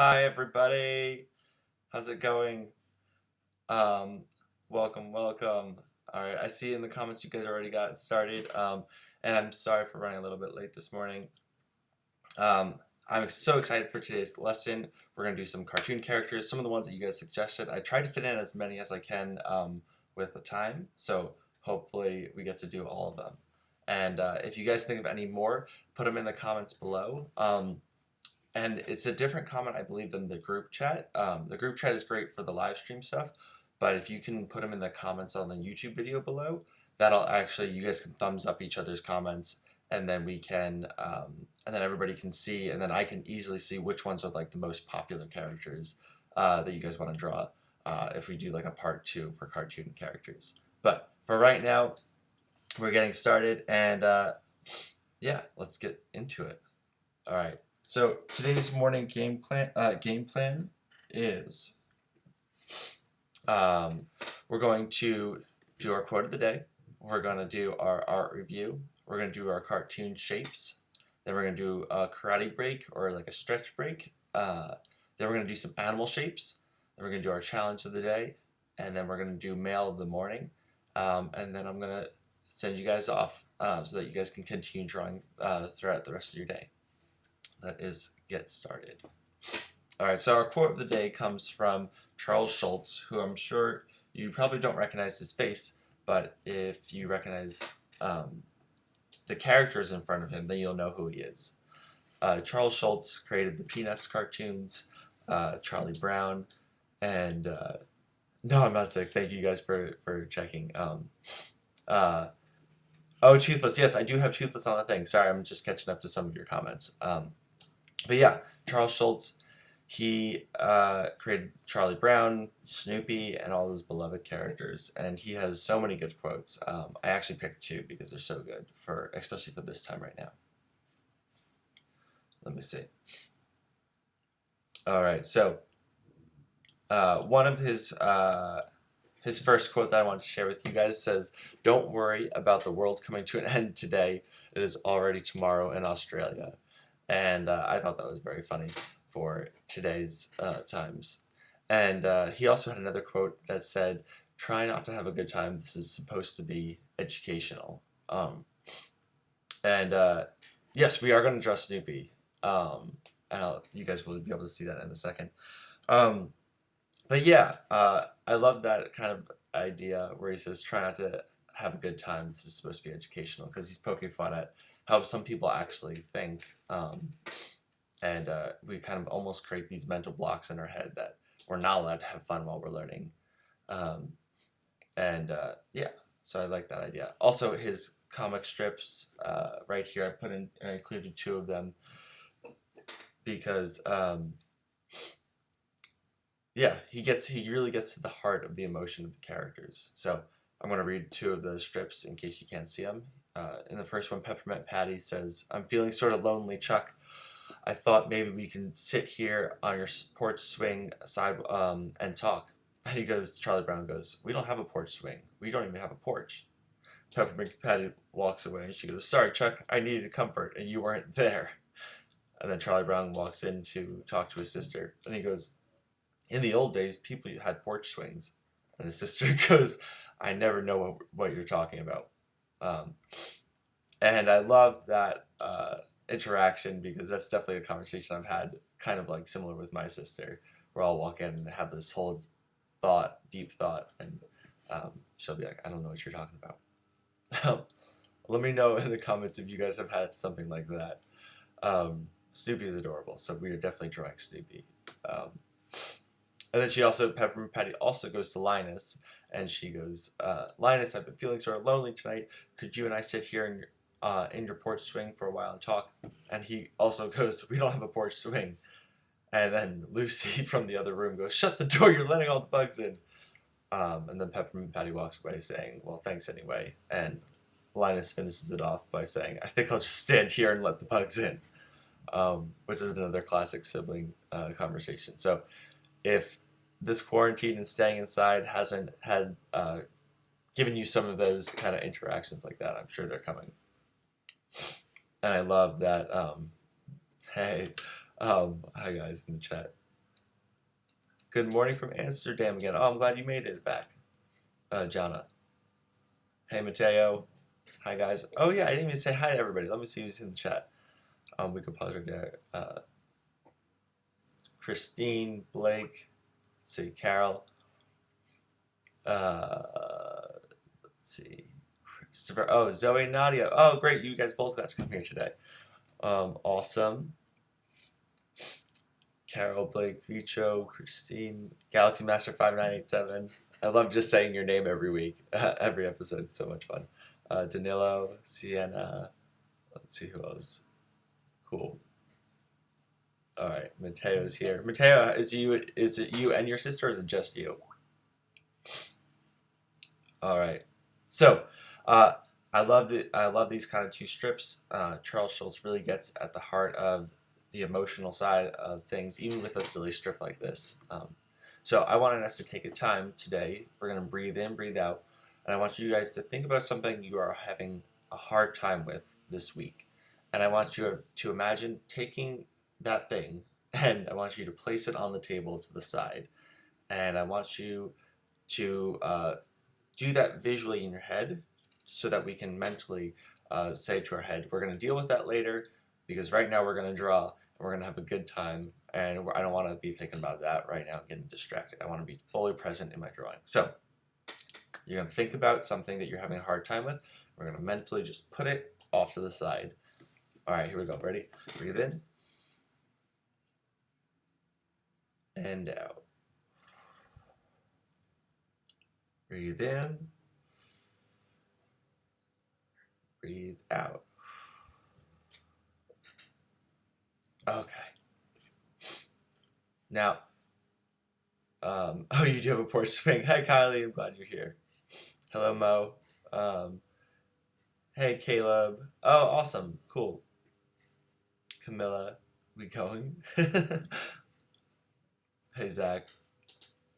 Hi everybody. How's it going? Um, welcome. All right, I see in the comments you guys already got started. And I'm sorry for running a little bit late this morning. Um, I'm so excited for today's lesson. We're gonna do some cartoon characters, some of the ones that you guys suggested. I tried to fit in as many as I can with the time, so hopefully we get to do all of them. And if you guys think of any more, put them in the comments below. And it's a different comment, I believe, than the group chat. The group chat is great for the live stream stuff, but if you can put them in the comments on the YouTube video below, that'll actually, you guys can thumbs up each other's comments, and then we can, and then everybody can see, and then I can easily see which ones are like the most popular characters that you guys want to draw if we do like a part 2 for cartoon characters. But for right now, we're getting started, and yeah, let's get into it. All right. So today's morning game plan is we're going to do our quote of the day. We're going to do our art review. We're going to do our cartoon shapes. Then we're going to do a karate break or like a stretch break. Then we're going to do some animal shapes. Then we're going to do our challenge of the day. And then we're going to do mail of the morning. And then I'm going to send you guys off so that you guys can continue drawing throughout the rest of your day. That is, get started. All right, so our quote of the day comes from Charles Schulz, who I'm sure you probably don't recognize his face, but if you recognize the characters in front of him, then you'll know who he is. Charles Schulz created the Peanuts cartoons, Charlie Brown, and no, I'm not sick. Thank you guys for checking. Oh, Toothless. Yes, I do have Toothless on the thing. Sorry, I'm just catching up to some of your comments. But yeah, Charles Schulz, he created Charlie Brown, Snoopy, and all those beloved characters, and he has so many good quotes. I actually picked 2 because they're so good, especially for this time right now. Let me see. All right, so one of his first quote that I want to share with you guys says, "Don't worry about the world coming to an end today. It is already tomorrow in Australia." And I thought that was very funny for today's times. And he also had another quote that said, "Try not to have a good time. This is supposed to be educational." And yes, we are going to draw Snoopy. And you guys will be able to see that in a second. But yeah, I love that kind of idea where he says, "Try not to have a good time. This is supposed to be educational," because he's poking fun at how some people actually think, and we kind of almost create these mental blocks in our head that we're not allowed to have fun while we're learning. Yeah, so I like that idea. Also, his comic strips right here, I included 2 of them because yeah, he really gets to the heart of the emotion of the characters. So I'm going to read 2 of the strips in case you can't see them. In the first one, Peppermint Patty says, "I'm feeling sort of lonely, Chuck. I thought maybe we can sit here on your porch swing side and talk." And Charlie Brown goes, "We don't have a porch swing. We don't even have a porch." Peppermint Patty walks away and she goes, "Sorry, Chuck, I needed comfort and you weren't there." And then Charlie Brown walks in to talk to his sister and he goes, "In the old days, people had porch swings." And his sister goes, "I never know what you're talking about." And I love that interaction because that's definitely a conversation I've had kind of like similar with my sister, where I'll walk in and have this whole deep thought, and she'll be like, "I don't know what you're talking about." Let me know in the comments if you guys have had something like that. Snoopy is adorable, so we are definitely drawing Snoopy. And then Peppermint Patty also goes to Linus, and she goes, "Linus, I've been feeling sort of lonely tonight. Could you and I sit here in your porch swing for a while and talk?" And he also goes, "We don't have a porch swing." And then Lucy from the other room goes, "Shut the door, you're letting all the bugs in." And then Peppermint Patty walks away saying, "Well, thanks anyway." And Linus finishes it off by saying, "I think I'll just stand here and let the bugs in," which is another classic sibling conversation. So if this quarantine and staying inside hasn't had given you some of those kind of interactions like that, I'm sure they're coming. And I love that. Hey, hi guys in the chat. Good morning from Amsterdam again. Oh, I'm glad you made it back, Jana. Hey, Mateo. Hi, guys. Oh, yeah, I didn't even say hi to everybody. Let me see who's in the chat. We could pause right there. Christine, Blake, let's see, Carol. Let's see, Christopher. Oh, Zoe, Nadia. Oh, great. You guys both got to come here today. Awesome. Carol, Blake, Vicho, Christine, Galaxy Master 5987. I love just saying your name every week, every episode. It's so much fun. Danilo, Sienna. Let's see who else. Cool. All right, Mateo's here. Mateo, is it you and your sister, or is it just you? All right. So, I love these kind of two strips. Charles Schulz really gets at the heart of the emotional side of things, even with a silly strip like this. So I wanted us to take a time today. We're going to breathe in, breathe out, and I want you guys to think about something you are having a hard time with this week. And I want you to imagine taking that thing, and I want you to place it on the table to the side. And I want you to do that visually in your head so that we can mentally say to our head, we're going to deal with that later, because right now we're going to draw and we're going to have a good time, and I don't want to be thinking about that right now and getting distracted. I want to be fully present in my drawing. So you're going to think about something that you're having a hard time with. We're going to mentally just put it off to the side. All right, here we go. Ready? Breathe in and out. Breathe in. Breathe out. Okay. Now, oh, you do have a porch swing. Hi, Kylie. I'm glad you're here. Hello, Mo. Hey, Caleb. Oh, awesome. Cool. Camilla, we going? Hey, Zach.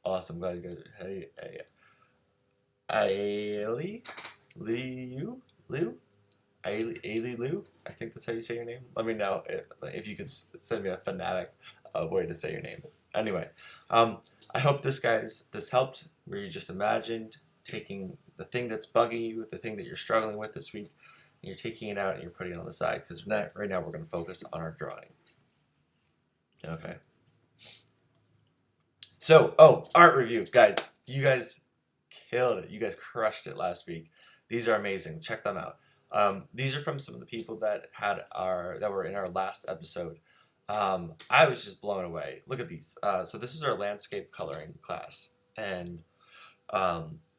Awesome. Glad you guys. Hey, Ailey, Liu, Ailey Liu. I think that's how you say your name. Let me know if you could send me a phonetic way to say your name. Anyway, I hope this helped. Where you just imagined taking the thing that's bugging you, the thing that you're struggling with this week, and you're taking it out and you're putting it on the side, because right now we're going to focus on our drawing. Okay. So, art review, guys. You guys killed it. You guys crushed it last week. These are amazing. Check them out. These are from some of the people that were in our last episode. I was just blown away. Look at these. So this is our landscape coloring class, and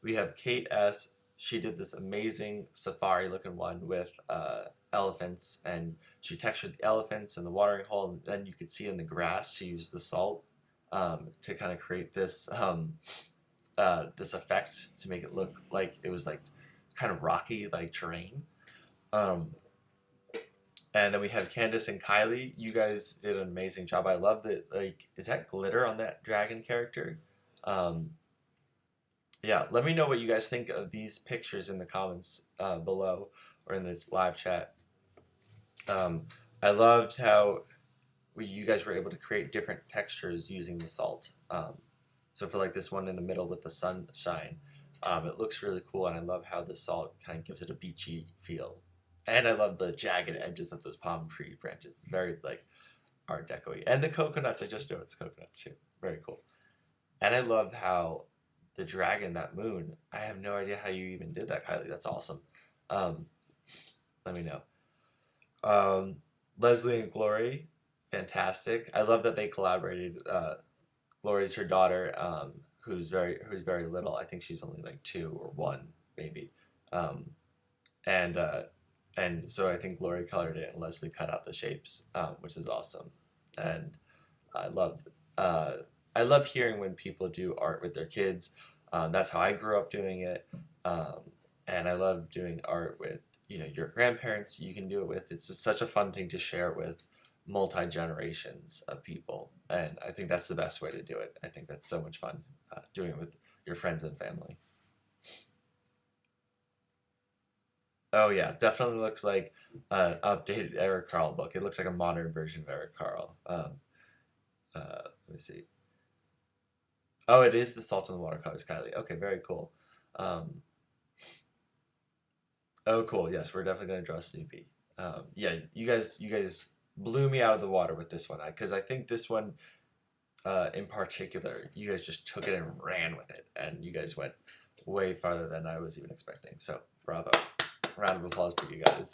we have Kate S. She did this amazing safari-looking one with elephants, and she textured the elephants in the watering hole, and then you could see in the grass she used the salt to kind of create this this effect to make it look like it was like kind of rocky, like terrain. And then we have Candace and Kylie. You guys did an amazing job. I love that. Like, is that glitter on that dragon character? Yeah, let me know what you guys think of these pictures in the comments below or in this live chat. I loved how you guys were able to create different textures using the salt. So for like this one in the middle with the sunshine, it looks really cool, and I love how the salt kind of gives it a beachy feel. And I love the jagged edges of those palm tree branches. It's very like Art Deco-y. And the coconuts, I just noticed coconuts too. Very cool. And I love how the dragon, that moon, I have no idea how you even did that, Kylie. That's awesome. Let me know. Leslie and Glory, fantastic. I love that they collaborated. Glory's her daughter, who's very little. I think she's only like 2 or 1, maybe. And so I think Glory colored it and Leslie cut out the shapes, which is awesome. And I love hearing when people do art with their kids. That's how I grew up doing it. And I love doing art with, your grandparents. You can do it with. It's just such a fun thing to share with multi-generations of people. And I think that's the best way to do it. I think that's so much fun doing it with your friends and family. Oh yeah, definitely looks like an updated Eric Carle book. It looks like a modern version of Eric Carle. Let me see. Oh, it is the Salt in the Watercolors, Kylie. Okay, very cool. Um, oh, cool. Yes, we're definitely gonna draw Snoopy. Yeah, you guys blew me out of the water with this one, because I think this one, in particular, you guys just took it and ran with it, and you guys went way farther than I was even expecting. So, bravo! Round of applause for you guys.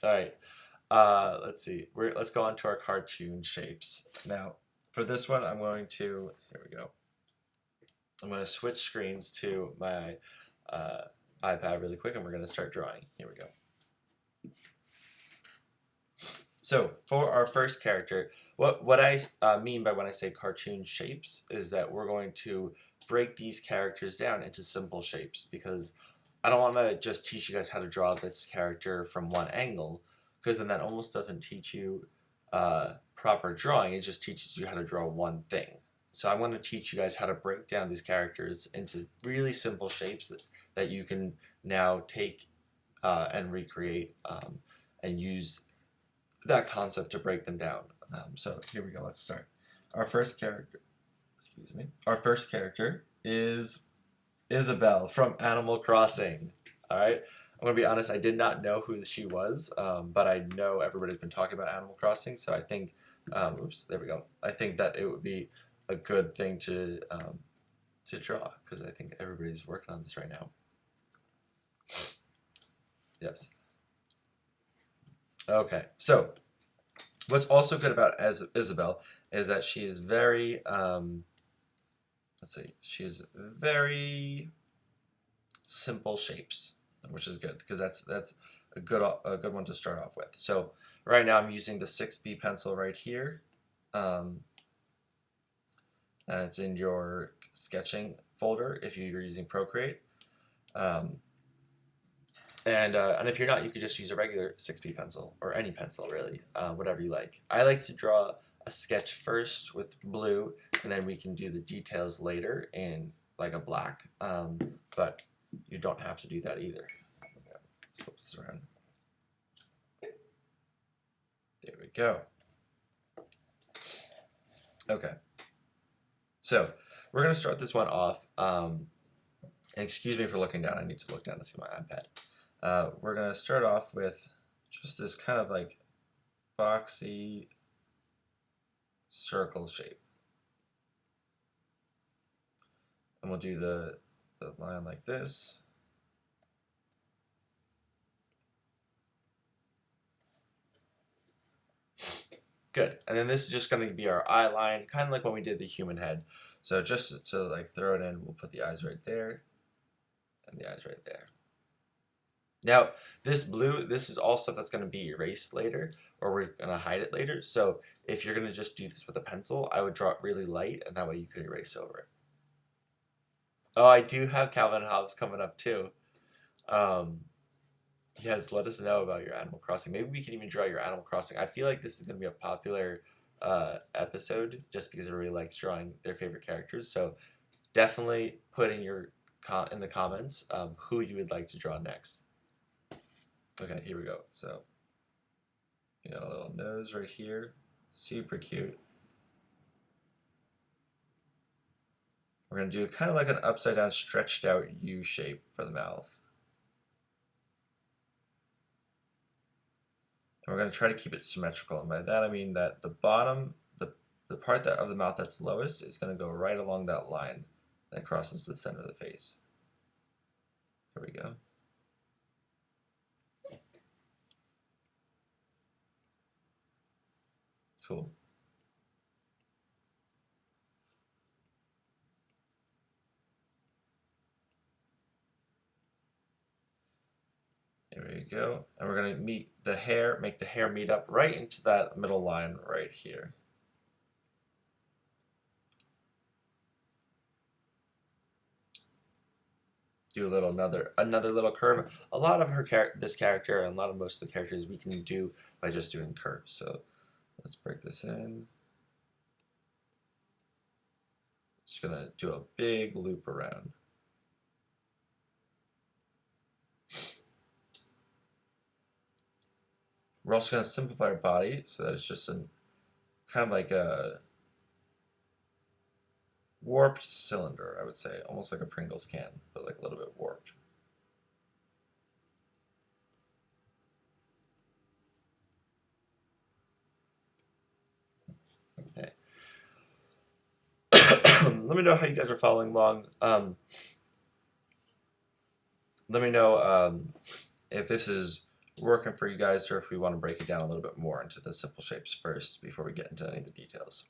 All right. Let's see. Let's go on to our cartoon shapes now. For this one, I'm going to. Here we go. I'm going to switch screens to my iPad really quick, and we're going to start drawing. Here we go. So for our first character, what I mean by when I say cartoon shapes is that we're going to break these characters down into simple shapes, because I don't want to just teach you guys how to draw this character from one angle, because then that almost doesn't teach you proper drawing. It just teaches you how to draw one thing. So I want to teach you guys how to break down these characters into really simple shapes that you can now take and recreate and use that concept to break them down. So here we go. Let's start. Our first character, excuse me. Our first character is Isabelle from Animal Crossing. All right. I'm gonna be honest. I did not know who she was, but I know everybody's been talking about Animal Crossing, so I think, oops, there we go. I think that it would be a good thing to draw, because I think everybody's working on this right now. Yes. Okay, so what's also good about Isabelle is that she is very, let's see, she's very simple shapes, which is good, because that's a good one to start off with. So right now I'm using the 6B pencil right here, and it's in your sketching folder if you're using Procreate. And if you're not, you could just use a regular 6B pencil, or any pencil really, whatever you like. I like to draw a sketch first with blue, and then we can do the details later in like a black, but you don't have to do that either. Let's flip this around. There we go. Okay, so we're going to start this one off. And excuse me for looking down. I need to look down to see my iPad. We're going to start off with just this kind of like boxy circle shape. And we'll do the line like this. Good. And then this is just going to be our eye line, kind of like when we did the human head. So just to like throw it in, we'll put the eyes right there and the eyes right there. Now, this blue, this is all stuff that's going to be erased later, or we're going to hide it later. So if you're going to just do this with a pencil, I would draw it really light, and that way you could erase over it. Oh, I do have Calvin and Hobbes coming up too. Yes, let us know about your Animal Crossing. Maybe we can even draw your Animal Crossing. I feel like this is going to be a popular episode, just because everybody likes drawing their favorite characters. So definitely put in in the comments who you would like to draw next. Okay, here we go. So you got a little nose right here, super cute. We're going to do kind of like an upside down stretched out U shape for the mouth. And we're going to try to keep it symmetrical, and by that I mean that the bottom, the part of the mouth that's lowest is going to go right along that line that crosses the center of the face. There we go. Cool. There we go. And we're going to make the hair meet up right into that middle line right here. Do another little curve. A lot of this character and most of the characters we can do by just doing curves. So let's break this in. Just gonna do a big loop around. We're also gonna simplify our body so that it's just kind of like a warped cylinder, I would say, almost like a Pringles can, but like a little bit warped. Okay. Let me know how you guys are following along. Let me know if this is working for you guys or if we want to break it down a little bit more into the simple shapes first before we get into any of the details.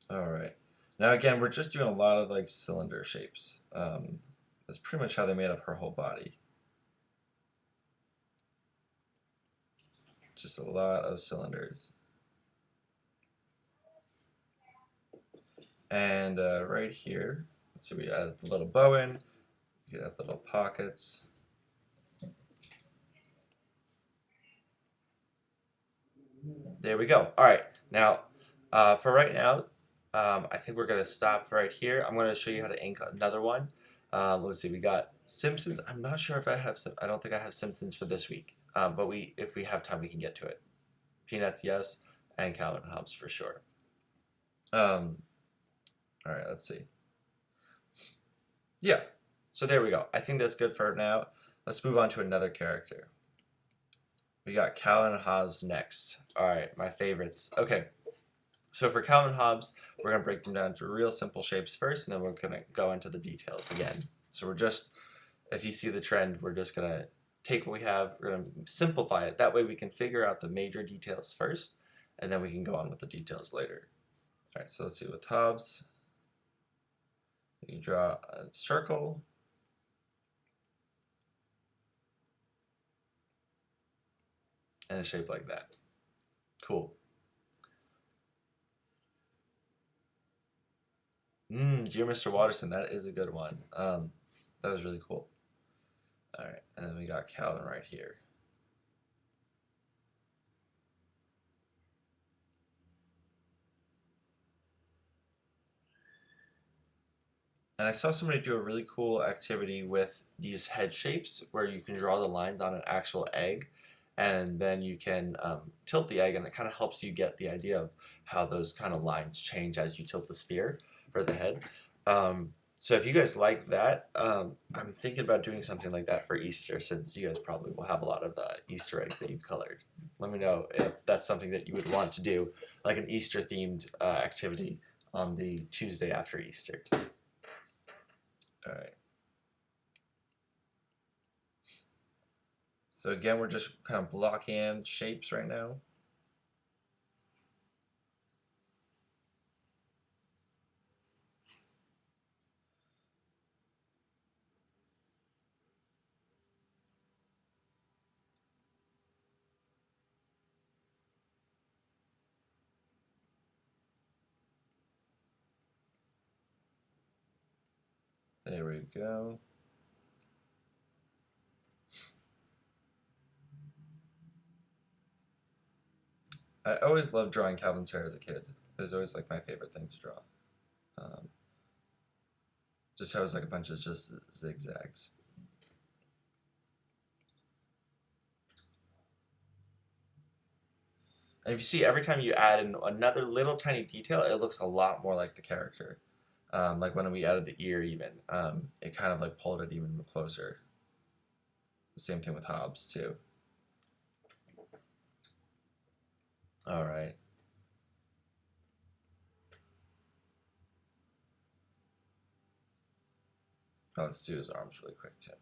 All right. Now again, we're just doing a lot of like cylinder shapes. That's pretty much how they made up her whole body. Just a lot of cylinders. And right here, let's see, we add the little bow in. You can add little pockets. There we go. All right. Now, for right now, I think we're going to stop right here. I'm going to show you how to ink another one. Let's see. We got Simpsons. I'm not sure if I have some. I don't think I have Simpsons for this week. But if we have time, we can get to it. Peanuts, yes, and Calvin and Hobbes for sure. All right. Let's see. Yeah. So there we go. I think that's good for now. Let's move on to another character. We got Calvin and Hobbes next. All right, my favorites. Okay, so for Calvin and Hobbes, we're going to break them down to real simple shapes first, and then we're going to go into the details again. So we're just, if you see the trend, we're just going to take what we have, we're going to simplify it. That way we can figure out the major details first, and then we can go on with the details later. All right, so let's see with Hobbes. You draw a circle. And a shape like that. Cool. Dear Mr. Watterson, that is a good one. That was really cool. All right, and then we got Calvin right here. And I saw somebody do a really cool activity with these head shapes where you can draw the lines on an actual egg, and then you can tilt the egg, and it kind of helps you get the idea of how those kind of lines change as you tilt the sphere for the head. So if you guys like that, I'm thinking about doing something like that for Easter, since you guys probably will have a lot of Easter eggs that you've colored. Let me know if that's something that you would want to do, like an Easter-themed activity on the Tuesday after Easter. All right. So again, we're just kind of blocking shapes right now. There we go. I always loved drawing Calvin's hair as a kid. It was always like my favorite thing to draw. Just how it was like a bunch of just zigzags. And if you see, every time you add in another little tiny detail, it looks a lot more like the character. Like when we added the ear even, it kind of like pulled it even closer. The same thing with Hobbes too. All right. Oh, let's do his arms really quick too.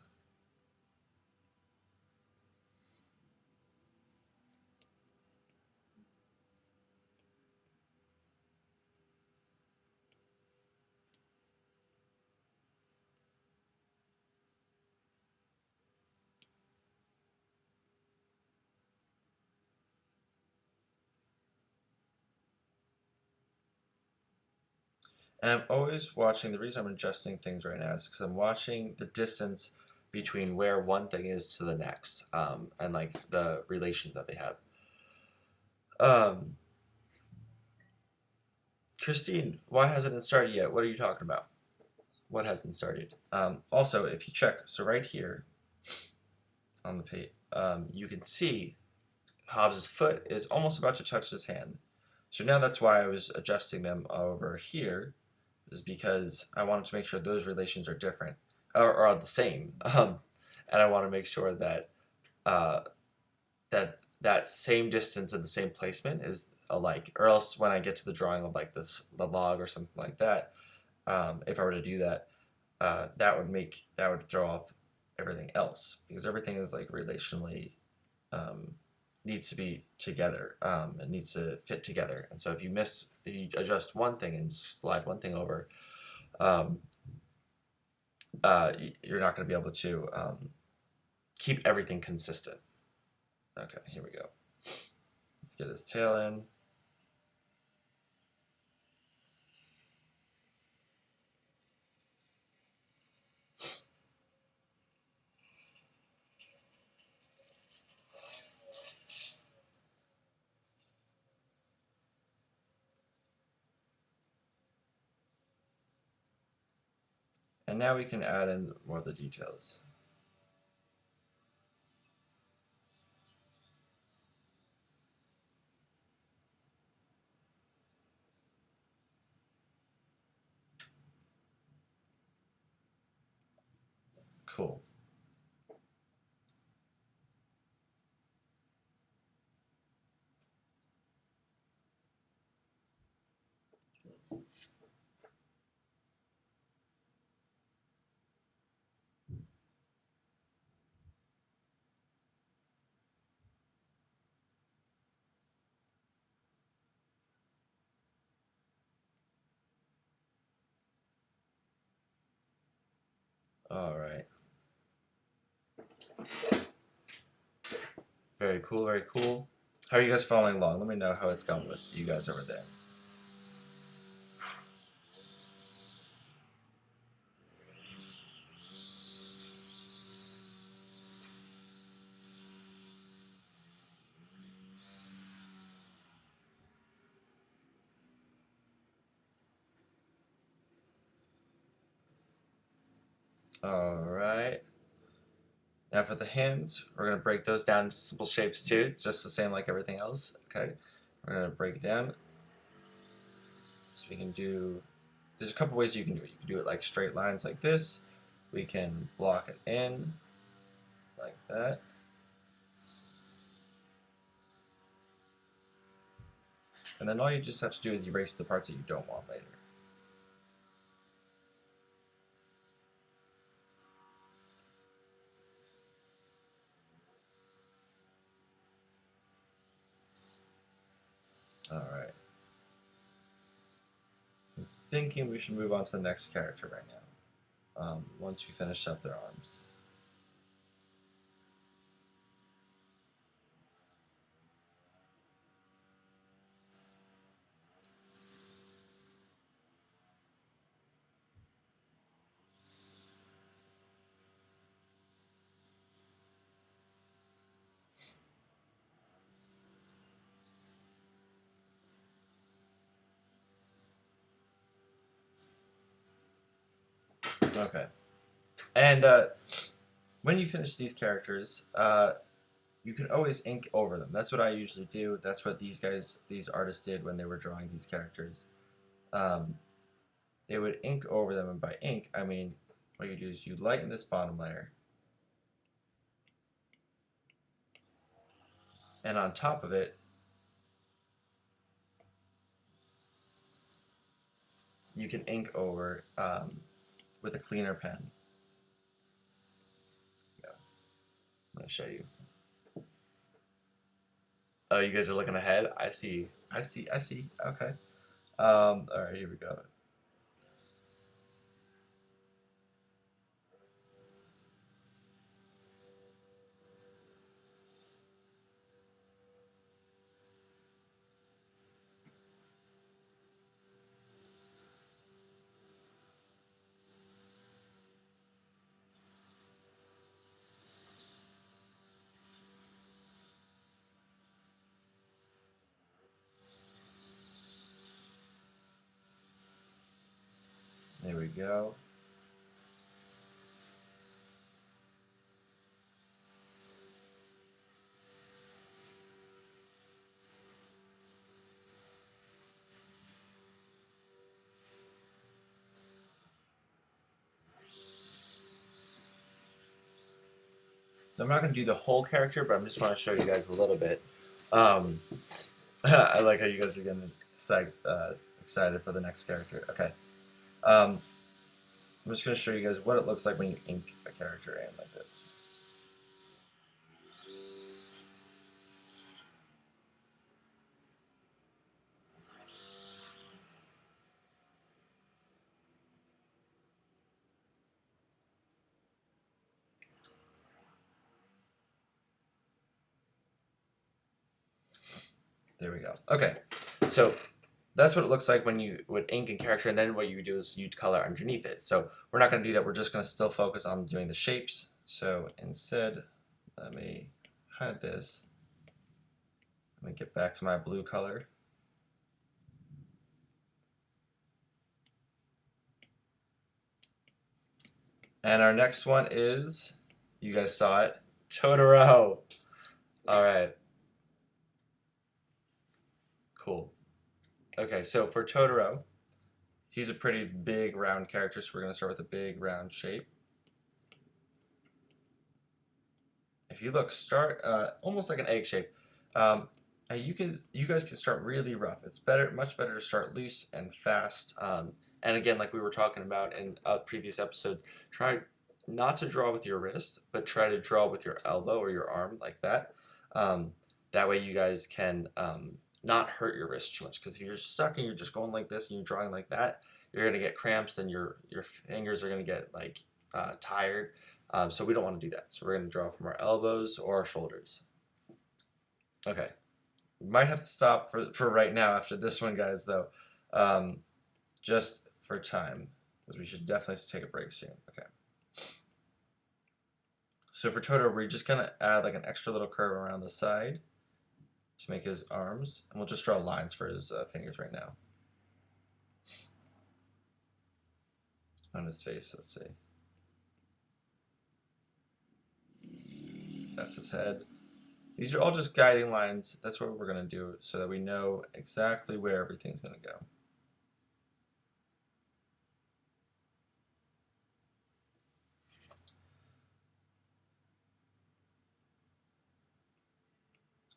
And I'm always watching, the reason I'm adjusting things right now is because I'm watching the distance between where one thing is to the next, and like the relation that they have. Um, Christine, why hasn't it started yet? What are you talking about? What hasn't started? Also, if you check, so right here on the page, you can see Hobbes's foot is almost about to touch his hand. So now that's why I was adjusting them over here, is because I wanted to make sure those relations are different or are the same, and I want to make sure that uh, that same distance and the same placement is alike, or else when I get to the drawing of like this the log or something like that, if I were to do that, that would throw off everything else because everything is like relationally um, needs to be together. It needs to fit together, and so if you adjust one thing and slide one thing over, um, you're not going to be able to keep everything consistent. Okay, here we go. Let's get his tail in. And now we can add in more of the details. Cool. All right. Very cool, very cool. How are you guys following along? Let me know how it's going with you guys over there. All right. Now for the hands, we're going to break those down into simple shapes too, just the same like everything else. Okay. We're going to break it down. So we can do, there's a couple ways you can do it. You can do it like straight lines like this. We can block it in like that. And then all you just have to do is erase the parts that you don't want later. All right. I'm thinking we should move on to the next character right now, once we finish up their arms. Okay. And when you finish these characters, you can always ink over them. That's what I usually do. That's what these artists did when they were drawing these characters. Um, they would ink over them, and by ink, I mean what you do is you lighten this bottom layer, and on top of it, you can ink over with a cleaner pen. Yeah. I'm going to show you. Oh, you guys are looking ahead? I see. I see. I see. Okay. All right, here we go. There we go. So I'm not going to do the whole character, but I'm just want to show you guys a little bit. I like how you guys are getting excited for the next character. Okay. I'm just going to show you guys what it looks like when you ink a character in like this. There we go. Okay. So that's what it looks like when you would ink in character, and then what you would do is you'd color underneath it. So we're not going to do that. We're just going to still focus on doing the shapes. So instead, let me hide this. Let me get back to my blue color. And our next one is, you guys saw it, Totoro. All right. Cool. Okay, so for Totoro, he's a pretty big round character, so we're going to start with a big round shape. If you look, start almost like an egg shape. You guys can start really rough. It's much better to start loose and fast. And again, like we were talking about in previous episodes, try not to draw with your wrist, but try to draw with your elbow or your arm like that. That way you guys can not hurt your wrist too much. Because if you're stuck and you're just going like this and you're drawing like that, you're going to get cramps and your fingers are going to get like tired. So we don't want to do that. So we're going to draw from our elbows or our shoulders. Okay. We might have to stop for right now after this one, guys, though. Just for time, because we should definitely take a break soon. Okay. So for Totoro, we're just going to add like an extra little curve around the side to make his arms. And we'll just draw lines for his fingers right now. On his face, let's see. That's his head. These are all just guiding lines. That's what we're going to do so that we know exactly where everything's going to go.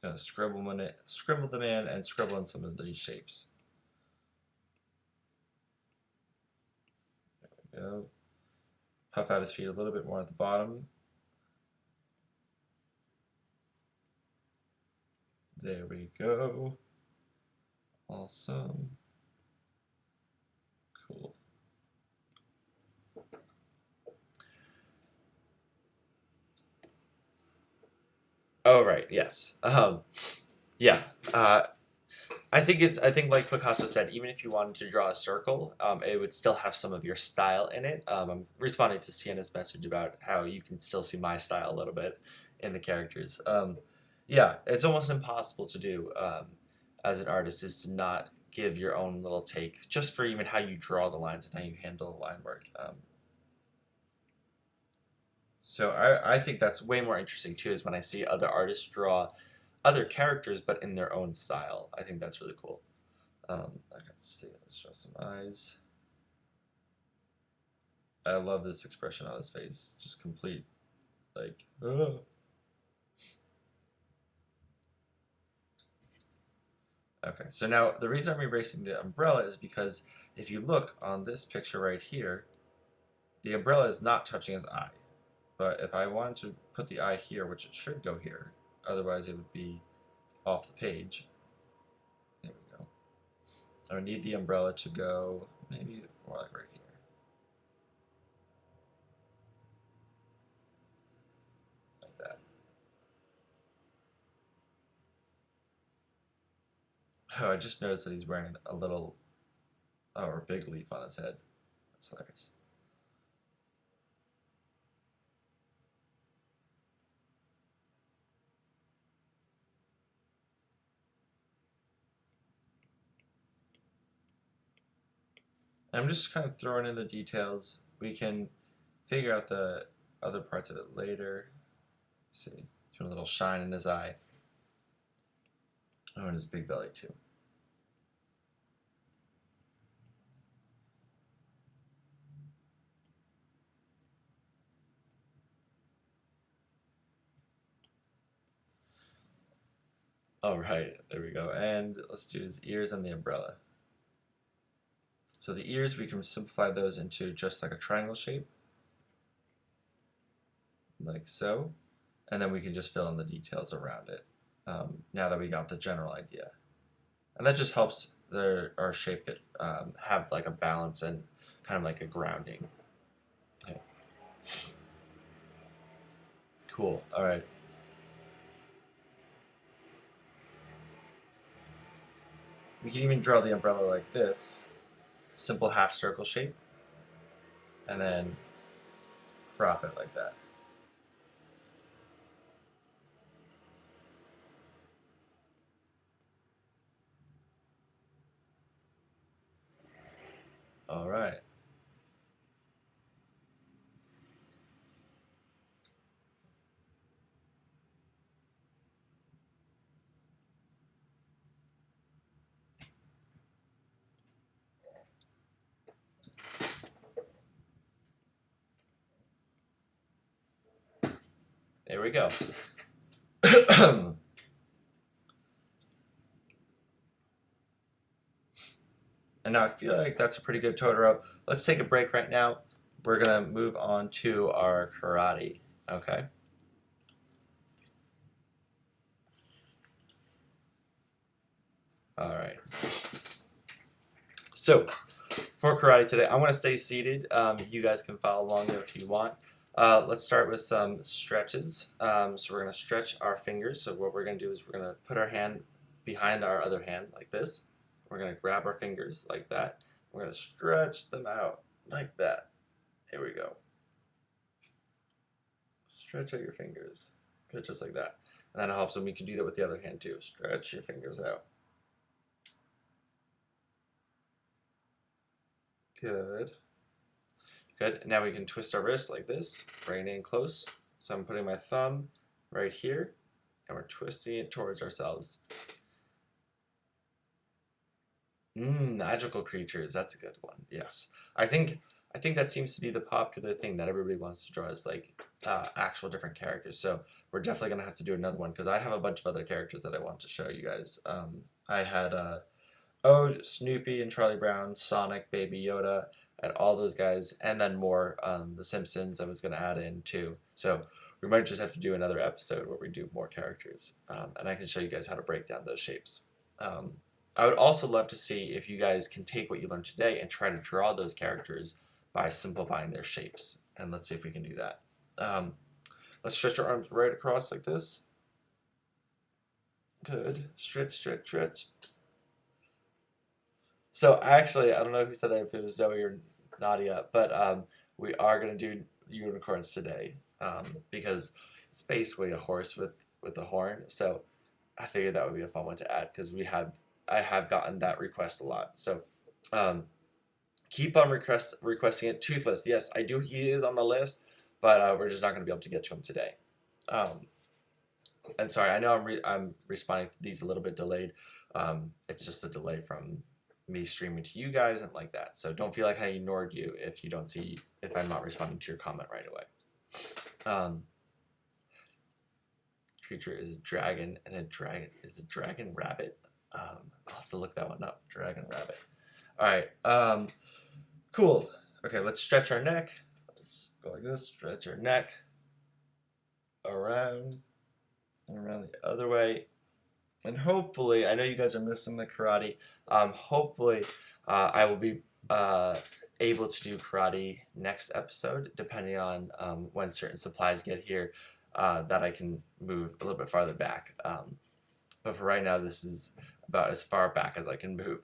Going to scribble them in and scribble in some of these shapes. There we go. Puff out his feet a little bit more at the bottom. There we go. Awesome. Cool. Oh, right. Yes. Yeah. I think like Picasso said, even if you wanted to draw a circle, it would still have some of your style in it. I'm responding to Sienna's message about how you can still see my style a little bit in the characters. Yeah, it's almost impossible to do as an artist, is to not give your own little take, just for even how you draw the lines and how you handle the line work. So I think that's way more interesting too, is when I see other artists draw other characters but in their own style. I think that's really cool. Let's see, let's draw some eyes. I love this expression on his face, just complete, like, ugh. Okay, so now the reason I'm erasing the umbrella is because if you look on this picture right here, the umbrella is not touching his eye. But if I wanted to put the eye here, which it should go here, otherwise it would be off the page. There we go. I would need the umbrella to go maybe more like right here. Like that. Oh, I just noticed that he's wearing a little, or a big leaf on his head. That's hilarious. I'm just kind of throwing in the details. We can figure out the other parts of it later. Let's see, doing a little shine in his eye. Oh, and his big belly too. All right, there we go. And let's do his ears and the umbrella. So the ears, we can simplify those into just like a triangle shape, like so. And then we can just fill in the details around it now that we got the general idea. And that just helps our shape get, have like a balance and kind of like a grounding. Okay. Cool, all right. We can even draw the umbrella like this, simple half circle shape, and then crop it like that. All right. There we go. And now I feel like that's a pretty good Totoro. Let's take a break right now. We're gonna move on to our karate, okay? All right. So for karate today, I want to stay seated. You guys can follow along there if you want. Let's start with some stretches. So we're going to stretch our fingers. So what we're going to do is we're going to put our hand behind our other hand like this. We're going to grab our fingers like that. We're going to stretch them out like that. There we go. Stretch out your fingers. Good, just like that. And then it helps when we can do that with the other hand too. Stretch your fingers out. Good. Good. Now we can twist our wrist like this, bring it in close. So I'm putting my thumb right here, and we're twisting it towards ourselves. Magical creatures. That's a good one. Yes. I think that seems to be the popular thing that everybody wants to draw is like actual different characters. So we're definitely gonna have to do another one because I have a bunch of other characters that I want to show you guys. I had Snoopy and Charlie Brown, Sonic, Baby Yoda, and all those guys, and then more. The Simpsons I was going to add in too. So we might just have to do another episode where we do more characters, and I can show you guys how to break down those shapes. I would also love to see if you guys can take what you learned today and try to draw those characters by simplifying their shapes. And let's see if we can do that. Let's stretch our arms right across like this. Good. Stretch, stretch, stretch. So actually, I don't know who said that, if it was Zoe or Nadia, but we are going to do unicorns today because it's basically a horse with a horn. So I figured that would be a fun one to add because I have gotten that request a lot. So keep on requesting it. Toothless, yes, I do. He is on the list, but we're just not going to be able to get to him today. And sorry, I know I'm responding to these a little bit delayed. It's just a delay from me streaming to you guys and like that. So don't feel like I ignored you if I'm not responding to your comment right away. Creature is a dragon, and a dragon is a dragon rabbit. I'll have to look that one up. Dragon rabbit. All right. Cool. Okay, let's stretch our neck. Let's go like this. Stretch our neck around and around the other way. And hopefully, I know you guys are missing the karate. Hopefully, I will be able to do karate next episode, depending on when certain supplies get here, that I can move a little bit farther back. But for right now, this is about as far back as I can move.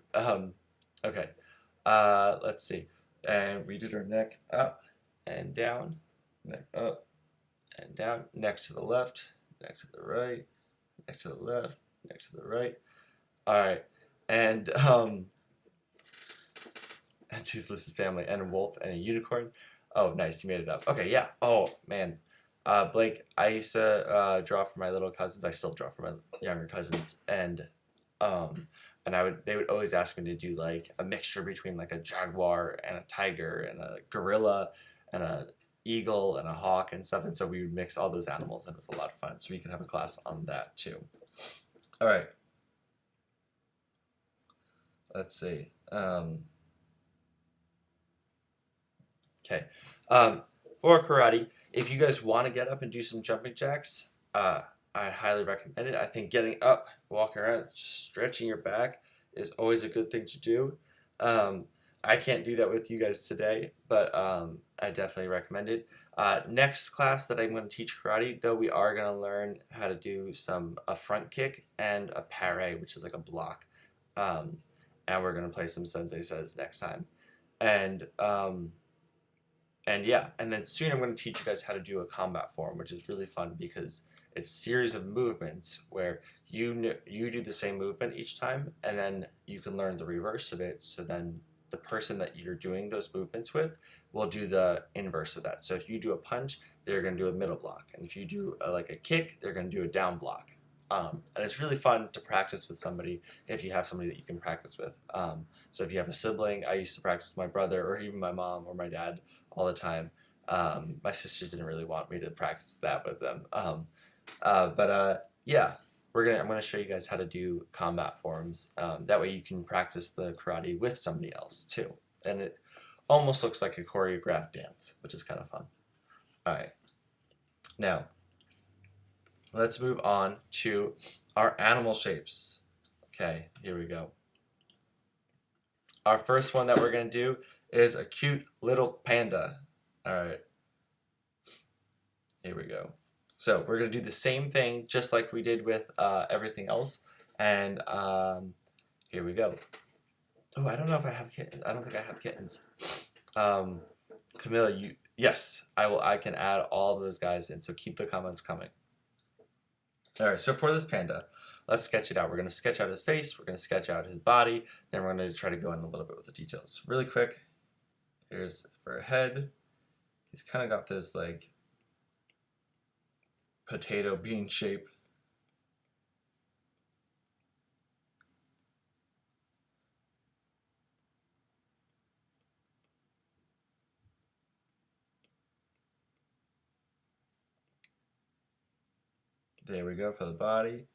Okay, let's see. And we did our neck up and down, neck up and down, neck to the left, neck to the right, neck to the left, neck to the right. All right, and and Toothless' family, and a wolf and a unicorn. Oh, nice, you made it up. Okay, yeah. Oh man, Blake, I used to draw for my little cousins. I still draw for my younger cousins, um, and they would always ask me to do like a mixture between like a jaguar and a tiger and a gorilla and a eagle and a hawk and stuff. And so we would mix all those animals, and it was a lot of fun. So we can have a class on that too. All right. Let's see. Okay. For karate, if you guys want to get up and do some jumping jacks, I highly recommend it. I think getting up, walking around, stretching your back is always a good thing to do. I can't do that with you guys today, but I definitely recommend it. Next class that I'm going to teach karate, though, we are going to learn how to do a front kick and a parry, which is like a block. And we're going to play some Sensei Says next time. And yeah, and then soon I'm going to teach you guys how to do a combat form, which is really fun because it's a series of movements where you do the same movement each time, and then you can learn the reverse of it. So then the person that you're doing those movements with will do the inverse of that. So if you do a punch, they're going to do a middle block, and if you do like a kick, they're going to do a down block. And it's really fun to practice with somebody if you have somebody that you can practice with. So if you have a sibling, I used to practice with my brother or even my mom or my dad all the time. My sisters didn't really want me to practice that with them. Yeah, I'm gonna show you guys how to do combat forms. That way you can practice the karate with somebody else too, and it almost looks like a choreographed dance, which is kind of fun. All right, now let's move on to our animal shapes. Okay, here we go. Our first one that we're gonna do is a cute little panda. All right, here we go. So we're going to do the same thing just like we did with everything else. And here we go. Oh, I don't know if I have kittens. I don't think I have kittens. Camilla, yes, I can add all of those guys in. So keep the comments coming. All right, so for this panda, let's sketch it out. We're going to sketch out his face. We're going to sketch out his body. Then we're going to try to go in a little bit with the details. Really quick, here's for a head. He's kind of got this like potato bean shape. There we go for the body.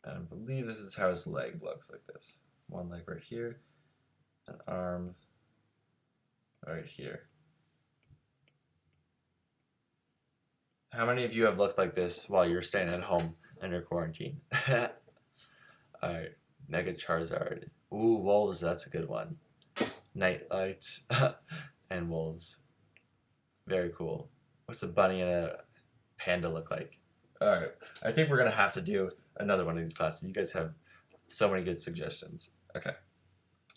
And I believe this is how his leg looks, like this. One leg right here, an arm right here. How many of you have looked like this while you're staying at home and you're quarantined? Alright, Mega Charizard. Ooh, wolves, that's a good one. Night lights and wolves. Very cool. What's a bunny and a panda look like? Alright, I think we're going to have to do another one of these classes. You guys have so many good suggestions. Okay.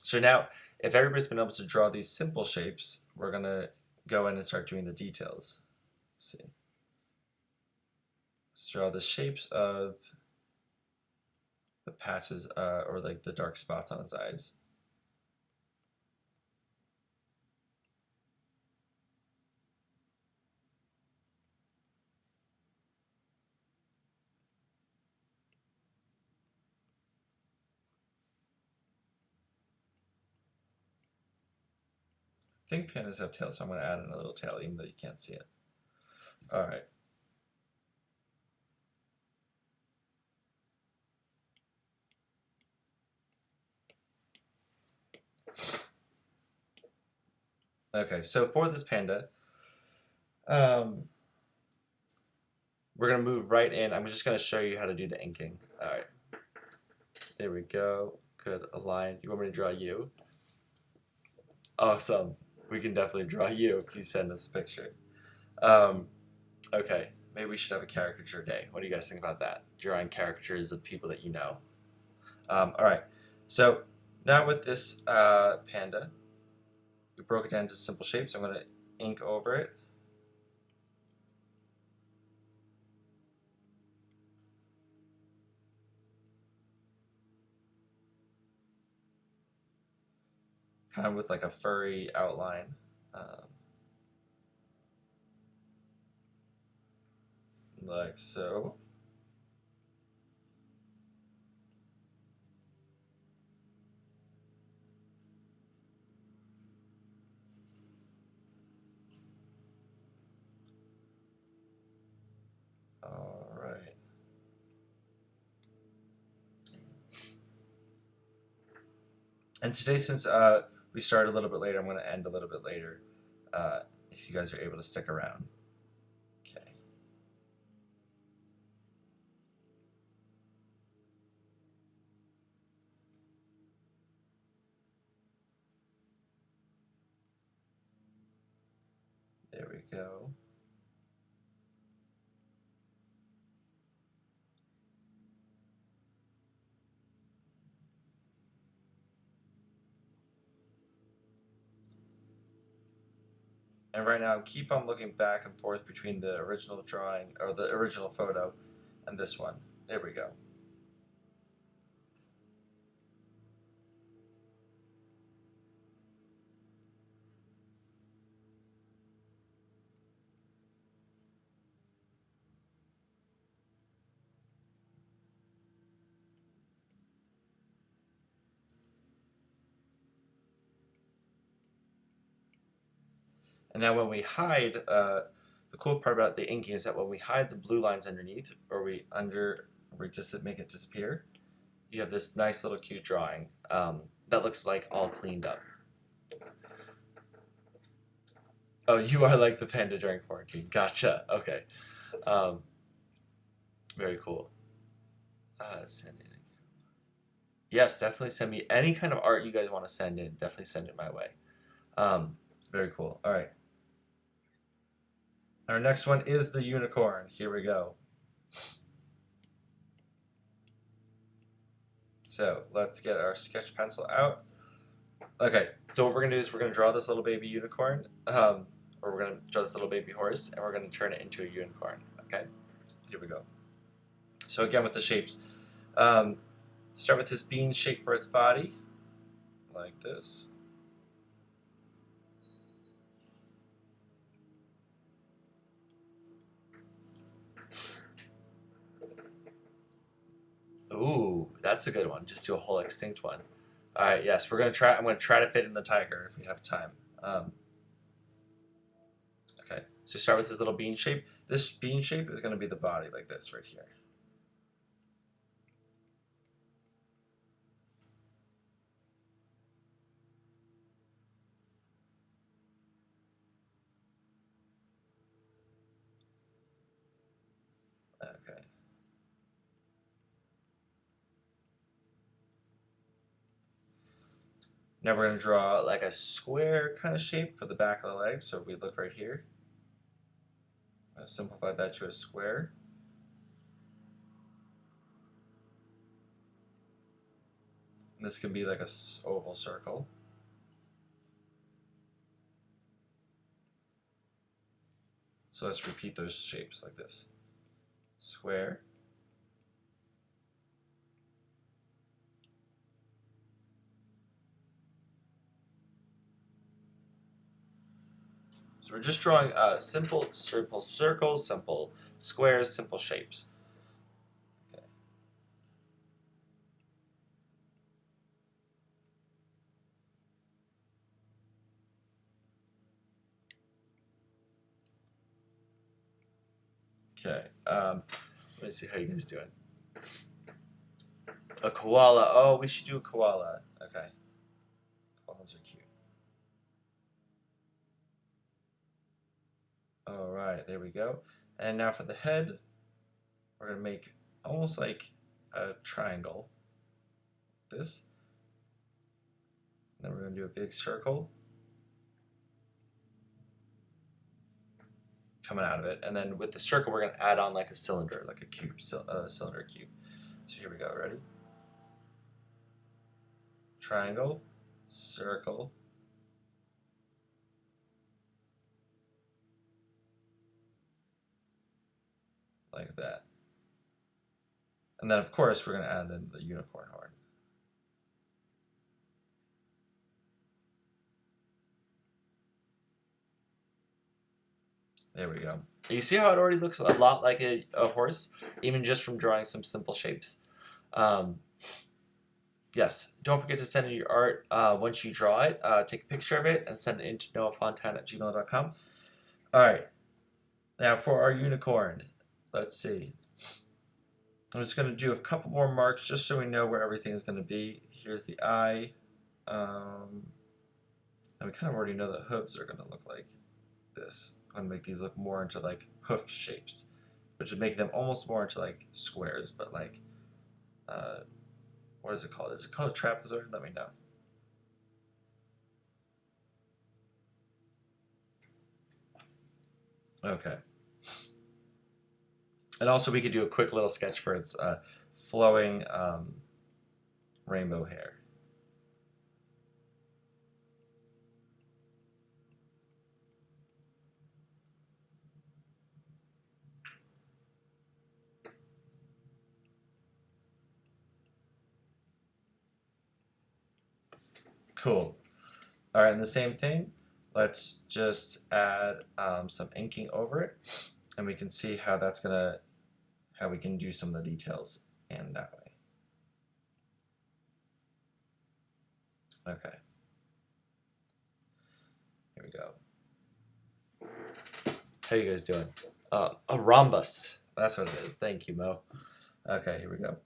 So now, if everybody's been able to draw these simple shapes, we're going to go in and start doing the details. Let's see. Let's draw the shapes of the patches or like the dark spots on his eyes. I think pandas have tails, so I'm going to add in a little tail even though you can't see it. All right. Okay, so for this panda, we're going to move right in. I'm just going to show you how to do the inking. All right. There we go. Good. Align. You want me to draw you? Awesome. We can definitely draw you if you send us a picture. Okay. Maybe we should have a caricature day. What do you guys think about that? Drawing caricatures of people that you know. All right. So now with this panda, we broke it down into simple shapes. I'm going to ink over it. kind of with like a furry outline. Like so. All right. And today, since we started a little bit later, I'm going to end a little bit later. If you guys are able to stick around. Okay. There we go. And right now, keep on looking back and forth between the original drawing or the original photo and this one. There we go. And now when we hide, the cool part about the inking is that when we hide the blue lines underneath, or we just make it disappear, you have this nice little cute drawing that looks like all cleaned up. Oh, you are like the panda during quarantine. Gotcha. Okay. Very cool. Send it. Yes, definitely send me any kind of art you guys want to send in. Definitely send it my way. Very cool. All right. Our next one is the unicorn. Here we go. So let's get our sketch pencil out. Okay, so what we're gonna do is we're gonna draw this little baby unicorn, or we're gonna draw this little baby horse, and we're gonna turn it into a unicorn. Okay, here we go. So again with the shapes, start with this bean shape for its body, like this. Ooh, that's a good one. Just do a whole extinct one. All right, yes, we're gonna try. I'm gonna try to fit in the tiger if we have time. Okay, so start with this little bean shape. This bean shape is gonna be the body, like this right here. Okay. Now we're going to draw like a square kind of shape for the back of the leg. So we look right here. I'm going to simplify that to a square. And this can be like a oval circle. So let's repeat those shapes like this. Square. So we're just drawing simple circles, simple squares, simple shapes. Okay. Okay. Let me see how you guys doing. A koala. Oh, we should do a koala. Okay. Koalas are cute. All right, there we go. And now for the head, we're going to make almost like a triangle. This. And then we're going to do a big circle coming out of it. And then with the circle, we're going to add on like a cylinder, like a cube, cylinder cube. So here we go. Ready? Triangle, circle, like that. And then, of course, we're going to add in the unicorn horn. There we go. You see how it already looks a lot like a horse, even just from drawing some simple shapes. Um, yes, don't forget to send in your art once you draw it. Take a picture of it and send it in to noahfontana@gmail.com. All right, now for our unicorn, let's see. I'm just going to do a couple more marks just so we know where everything is going to be. Here's the eye. And we kind of already know that hooves are going to look like this. I'm going to make these look more into like hoof shapes, which would make them almost more into like squares, but like, what is it called? Is it called a trapezoid? Let me know. Okay. And also we could do a quick little sketch for its flowing rainbow hair. Cool. All right, and the same thing, let's just add some inking over it, and we can see how that's gonna, how we can do some of the details in that way. Okay. Here we go. How you guys doing? A rhombus. That's what it is. Thank you, Mo. Okay, here we go.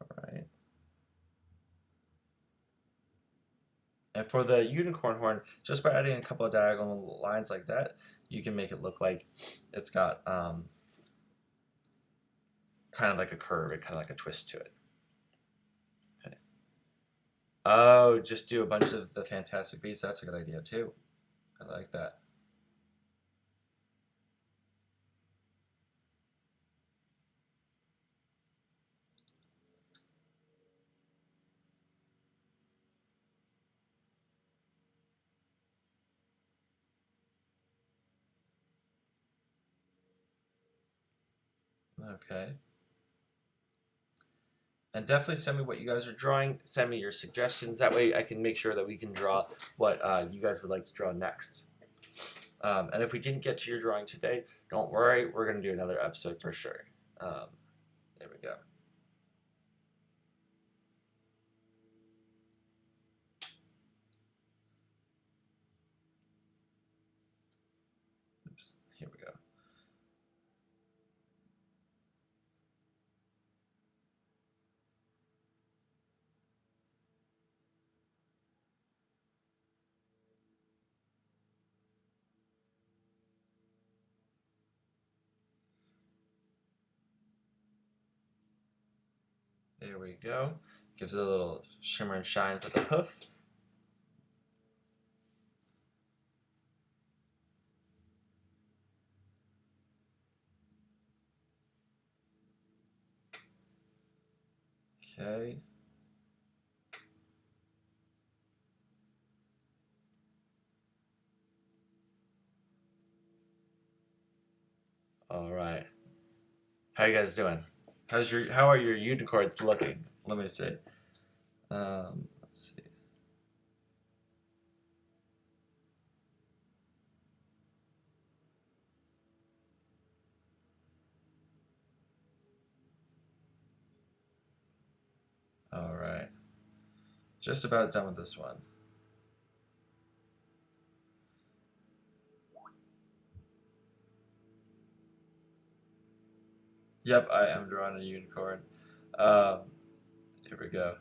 All right. And for the unicorn horn, just by adding a couple of diagonal lines like that, you can make it look like it's got kind of like a curve and kind of like a twist to it. Okay. Oh, just do a bunch of the Fantastic Beasts. That's a good idea too. I like that. Okay. And definitely send me what you guys are drawing. Send me your suggestions. That way I can make sure that we can draw what you guys would like to draw next. And if we didn't get to your drawing today, don't worry. We're going to do another episode for sure. There we go. Oops. Here we go. There we go. Gives it a little shimmer and shine for the hoof. Okay. All right. How are you guys doing? How are your unicorns looking? Let me see. Let's see. All right. Just about done with this one. Yep, I am drawing a unicorn. Um, Here we go.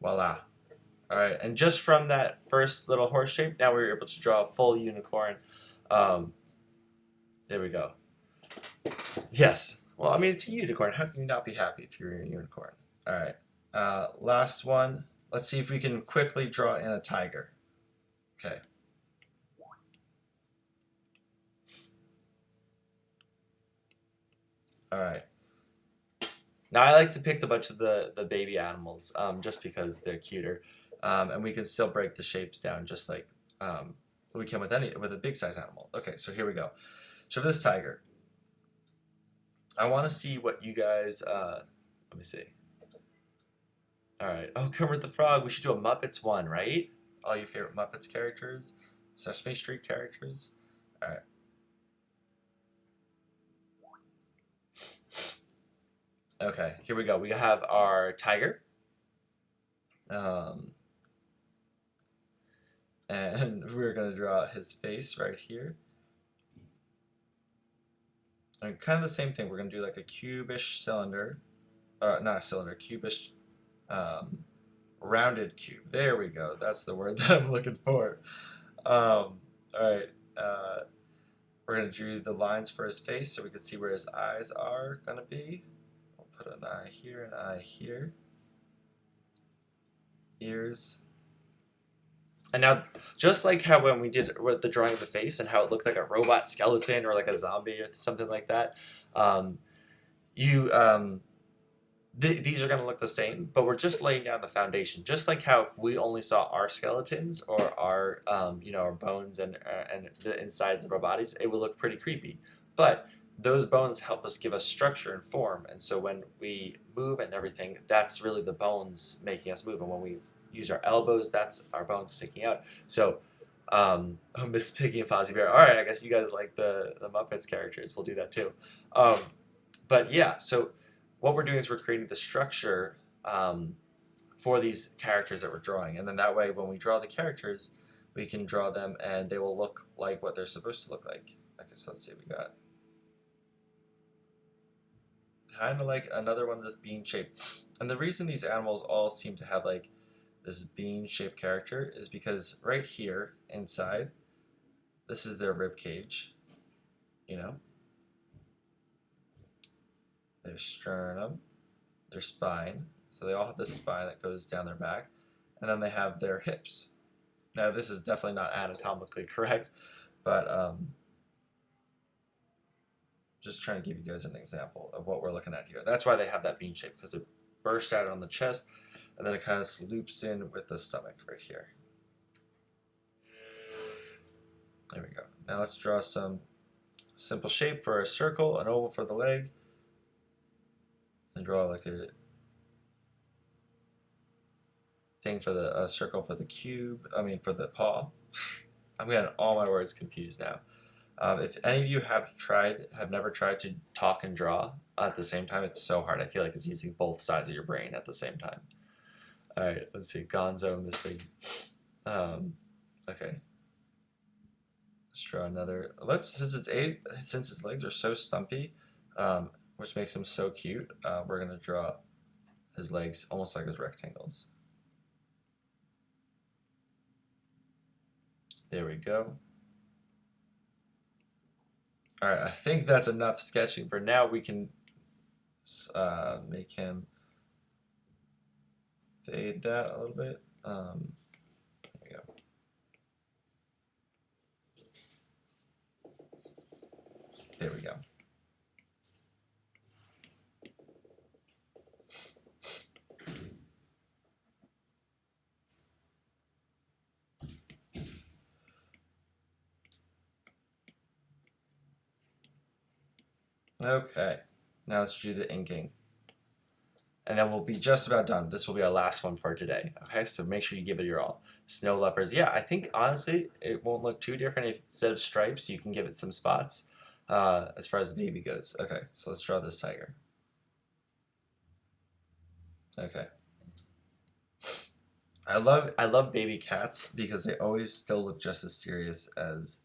Voila. All right, and just from that first little horse shape, now we're able to draw a full unicorn. Um, there we go. Yes. Well, I mean, it's a unicorn. How can you not be happy if you're a unicorn? All right. Last one. Let's see if we can quickly draw in a tiger. Okay. All right. Now I like to pick a bunch of the baby animals just because they're cuter, and we can still break the shapes down just like we can with a big size animal. Okay, so here we go. So for this tiger, I want to see what you guys. Let me see. All right. Oh, Kermit the Frog. We should do a Muppets one, right? All your favorite Muppets characters, Sesame Street characters. All right. Okay, here we go. We have our tiger. Um, and we're going to draw his face right here. And kind of the same thing. We're going to do like a cubish cylinder. Not a cylinder, cubish rounded cube. There we go. That's the word that I'm looking for. All right. We're going to do the lines for his face so we can see where his eyes are going to be. We'll put an eye here, an eye here. Ears. And now, just like how when we did the drawing of the face and how it looked like a robot skeleton or like a zombie or something like that, you these are going to look the same, but we're just laying down the foundation. Just like how if we only saw our skeletons or our our bones and the insides of our bodies, it would look pretty creepy. But those bones help us give us structure and form, and so when we move and everything, that's really the bones making us move. And when we use our elbows, that's our bones sticking out. So, Miss Piggy and Fozzie Bear. All right, I guess you guys like the Muppets characters. We'll do that too. But yeah, so what we're doing is we're creating the structure for these characters that we're drawing, and then that way, when we draw the characters, we can draw them, and they will look like what they're supposed to look like. Okay, so let's see what we got. Kind of like another one of this bean shape, and the reason these animals all seem to have like this bean shaped character is because right here inside, this is their rib cage, you know, their sternum, their spine. So they all have this spine that goes down their back, and then they have their hips. Now this is definitely not anatomically correct, but just trying to give you guys an example of what we're looking at here. That's why they have that bean shape, because it burst out on the chest, and then it kind of loops in with the stomach right here. There we go. Now let's draw some simple shape for a circle, an oval for the leg, and draw like a thing for the circle for the cube. I mean for the paw. I'm getting all my words confused now. If any of you have never tried to talk and draw at the same time, it's so hard. I feel like it's using both sides of your brain at the same time. All right, let's see. Gonzo, Miss Piggy. Okay. Let's draw another. Since his legs are so stumpy, which makes him so cute, we're gonna draw his legs almost like his rectangles. There we go. All right, I think that's enough sketching for now. We can make him fade that a little bit. There we go. There we go. Okay, now let's do the inking. And then we'll be just about done. This will be our last one for today. Okay, so make sure you give it your all. Snow leopards. Yeah, I think honestly it won't look too different if instead of stripes you can give it some spots as far as the baby goes. Okay, so let's draw this tiger. Okay. I love baby cats because they always still look just as serious as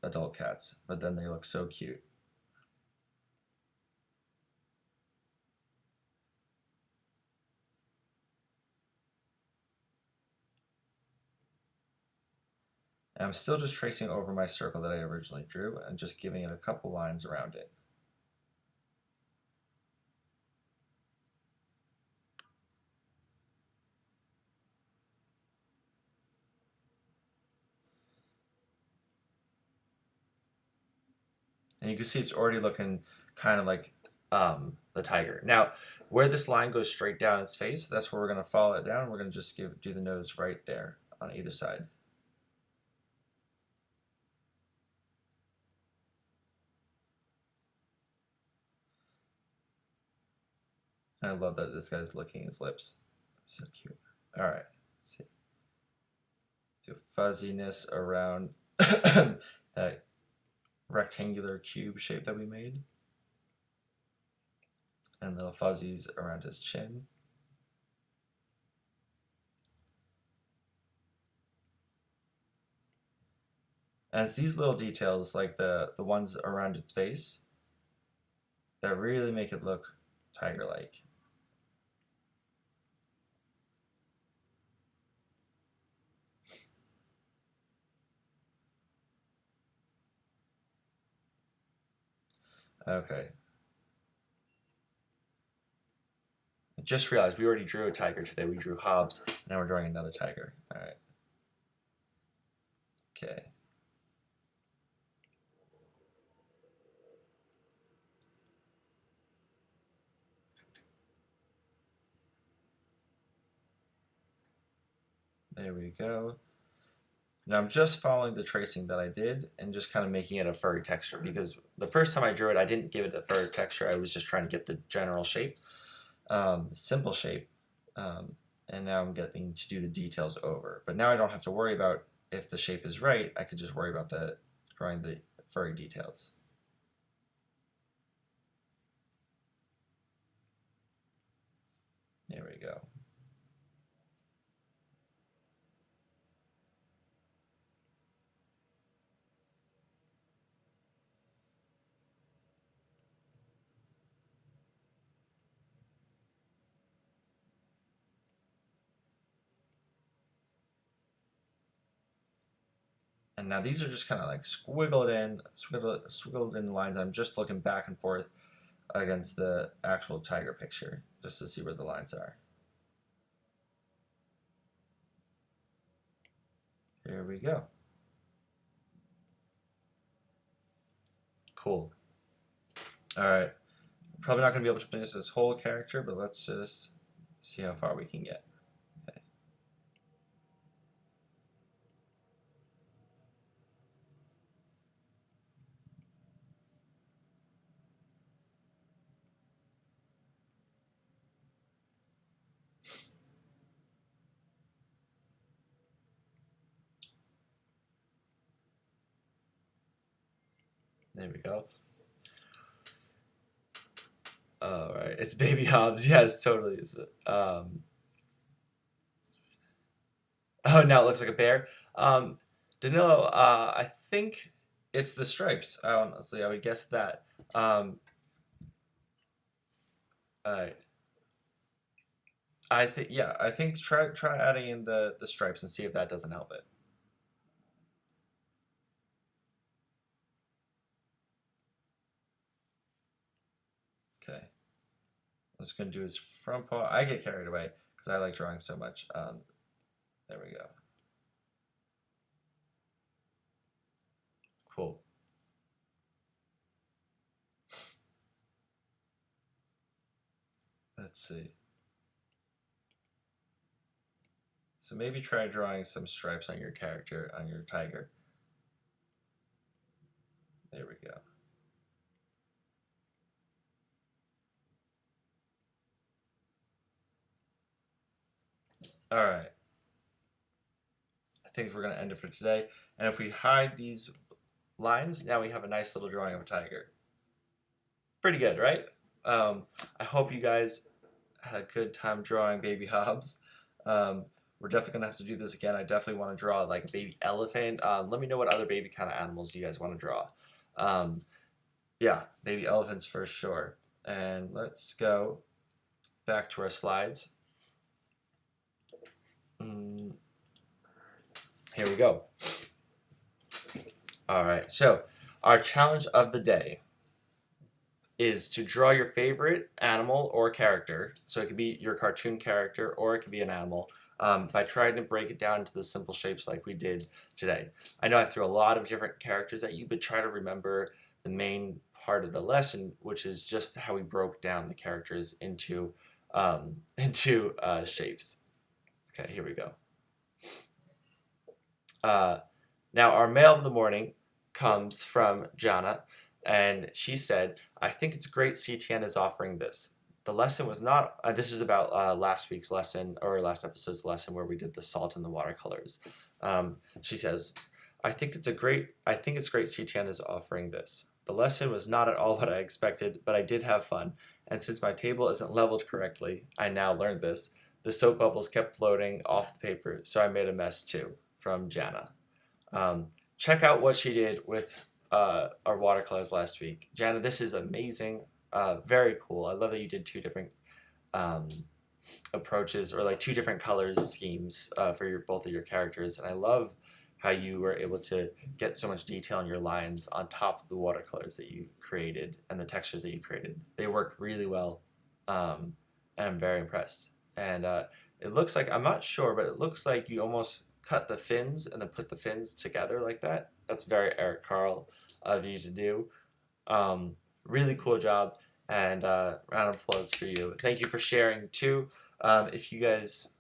adult cats, but then they look so cute. And I'm still just tracing over my circle that I originally drew and just giving it a couple lines around it. And you can see it's already looking kind of like the tiger. Now, where this line goes straight down its face, that's where we're going to follow it down. We're going to just do the nose right there on either side. And I love that this guy's licking his lips. So cute. All right, let's see. Do fuzziness around that rectangular cube shape that we made. And little fuzzies around his chin. And it's these little details, like the ones around its face, that really make it look tiger-like. Okay. I just realized we already drew a tiger today. We drew Hobbes. Now we're drawing another tiger. All right. Okay. There we go. Now I'm just following the tracing that I did and just kind of making it a furry texture, because the first time I drew it, I didn't give it a furry texture. I was just trying to get the general shape, simple shape, and now I'm getting to do the details over. But now I don't have to worry about if the shape is right. I could just worry about drawing the furry details. There we go. And now these are just kind of like squiggled in lines. I'm just looking back and forth against the actual tiger picture just to see where the lines are. There we go. Cool. All right. Probably not going to be able to finish this whole character, but let's just see how far we can get. Okay. There we go. All right, it's Baby Hobbes. Yes, totally. Oh, now it looks like a bear. Danilo, I think it's the stripes. Honestly, I would guess that. All right. I think try adding in the stripes and see if that doesn't help it. Okay. I'm just gonna do his front paw. I get carried away because I like drawing so much. There we go. Cool. Let's see. So maybe try drawing some stripes on your character, on your tiger. There we go. All right. I think we're going to end it for today. And if we hide these lines, now we have a nice little drawing of a tiger. Pretty good, right? I hope you guys had a good time drawing Baby Hobbes. We're definitely going to have to do this again. I definitely want to draw like a baby elephant. Let me know what other baby kind of animals do you guys want to draw. Yeah, baby elephants for sure. And let's go back to our slides. Here we go. All right, so our challenge of the day is to draw your favorite animal or character. So it could be your cartoon character or it could be an animal, by trying to break it down into the simple shapes like we did today. I know I threw a lot of different characters at you, but try to remember the main part of the lesson, which is just how we broke down the characters into shapes. Okay, here we go. Now our mail of the morning comes from Jana, and she said, "I think it's great CTN is offering this. The lesson was not. This is about last week's lesson or last episode's lesson where we did the salt and the watercolors." She says, I think it's great CTN is offering this. The lesson was not at all what I expected, but I did have fun. And since my table isn't leveled correctly, I now learned this. The soap bubbles kept floating off the paper, so I made a mess too. From Jana. Check out what she did with our watercolors last week. Jana, this is amazing. Very cool. I love that you did two different approaches, or like two different colors schemes for both of your characters, and I love how you were able to get so much detail in your lines on top of the watercolors that you created and the textures that you created. They work really well, and I'm very impressed. And it looks like, I'm not sure, but it looks like you almost cut the fins and then put the fins together like that. That's very Eric Carle of you to do. Really cool job, and round of applause for you. Thank you for sharing too. If you guys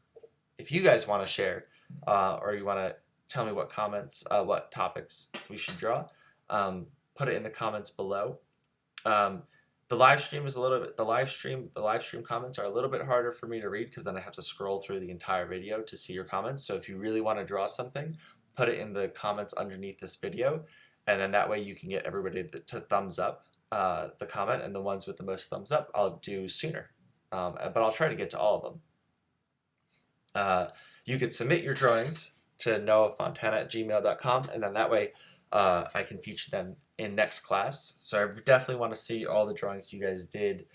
want to share, or you want to tell me what topics we should draw, put it in the comments below. The live stream is the live stream comments are a little bit harder for me to read because then I have to scroll through the entire video to see your comments. So if you really want to draw something, put it in the comments underneath this video, and then that way you can get everybody to thumbs up the comment, and the ones with the most thumbs up I'll do sooner. But I'll try to get to all of them. You could submit your drawings to noahfontana@gmail.com, and then that way I can feature them in next class. So I definitely want to see all the drawings you guys did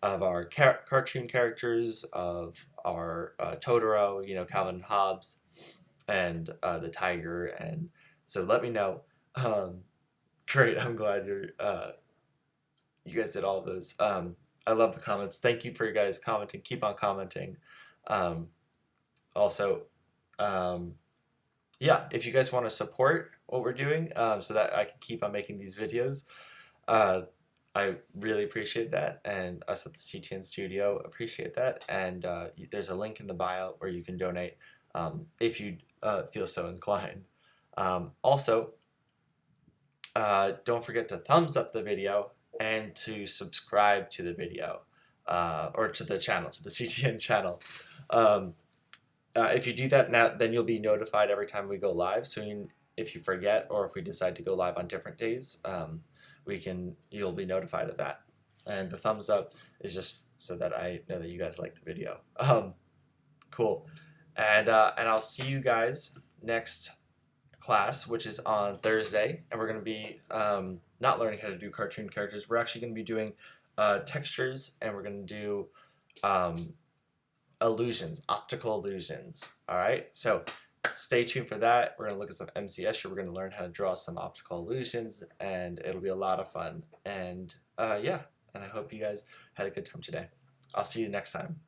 of our cartoon characters, of our Totoro, Calvin and Hobbes, and the tiger. And so let me know. Great, I'm glad you guys did all of those. I love the comments. Thank you for you guys commenting. Keep on commenting. Also, yeah, if you guys want to support what we're doing, so that I can keep on making these videos, I really appreciate that, and us at the CTN Studio appreciate that. And there's a link in the bio where you can donate if you feel so inclined. Also, don't forget to thumbs up the video and to subscribe to the video, or to the channel, to the CTN channel. If you do that now, then you'll be notified every time we go live. So if you forget, or if we decide to go live on different days, you'll be notified of that. And the thumbs up is just so that I know that you guys like the video. Cool. And I'll see you guys next class, which is on Thursday, and we're going to be not learning how to do cartoon characters. We're actually going to be doing textures, and we're going to do illusions, optical illusions. All right, so stay tuned for that. We're going to look at some MCS. We're going to learn how to draw some optical illusions, and it'll be a lot of fun. And yeah, and I hope you guys had a good time today. I'll see you next time.